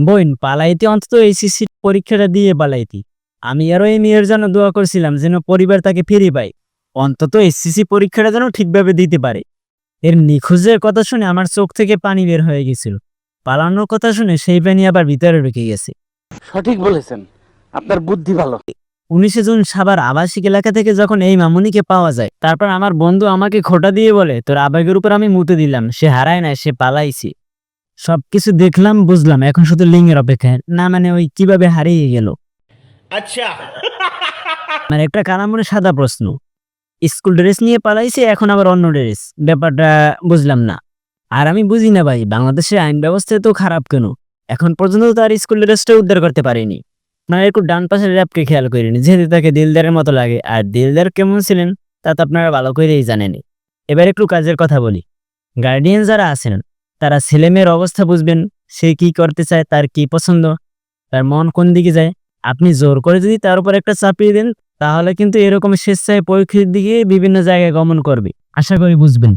বোন পালাইতে অন্তত এইচএসসি পরীক্ষাটা দিয়ে পালাইতি। আমি আরো এই মেয়ের জন্য দোয়া করছিলাম যেন পরিবার তাকে ফিরে পায়, অন্তত এসএসসি পরীক্ষাটা যেন ঠিকভাবে দিতে পারে। এর নিখোঁজের কথা শুনে আমার চোখ থেকে পানি বের হয়ে গেছিল। পালানোর কথা শুনে সেই পানি আবার ভিতরে ঢুকে গেছে। সঠিক বলেছেন, আপনার বুদ্ধি ভালো। 19 জুন সাভার আবাসিক এলাকা থেকে যখন এই মামুনিকে পাওয়া যায়, তারপর আমার বন্ধু আমাকে খোঁটা দিয়ে বলে, তোর আবেগের উপর আমি মুতে দিলাম, সে হারায় না, সে পালাইছে। সবকিছু দেখলাম, বুঝলাম, এখন শুধু লিঙ্গের অপেক্ষা। না মানে ওই কিভাবে হারিয়ে গেল। अच्छा মানে একটা কানামনে সাদা প্রশ্ন, স্কুল ড্রেস নিয়ে পালাইছে, এখন আবার অন্য ড্রেস, ব্যাপারটা বুঝলাম না। আর আমি বুঝি না ভাই, বাংলাদেশের আইন ব্যবস্থা তো খারাপ কেন? এখন পর্যন্ত তার স্কুল ড্রেসটা উদ্ধার করতে পারেনি। আপনারা একটু ডান পাশের র্যাপকে খেয়াল করিনি, যেহেতু তাকে দিলদারের মতো লাগে, আর দিলদার কেমন ছিলেন তা তো আপনারা ভালো করেই জানেন। এবার একটু কাজের কথা বলি। গার্ডিয়ান যারা আছেন তারা ছেলে মেয়ের অবস্থা বুঝবেন, সে কি করতে চায়, তার কি পছন্দ, তার মন কোন দিকে যায়। আপনি জোর করে যদি তার উপর একটা চাপিয়ে দেন, তাহলে কিন্তু এরকম স্বেচ্ছায় পরীক্ষার দিকে বিভিন্ন জায়গায় গমন করবে। আশা করি বুঝবেন।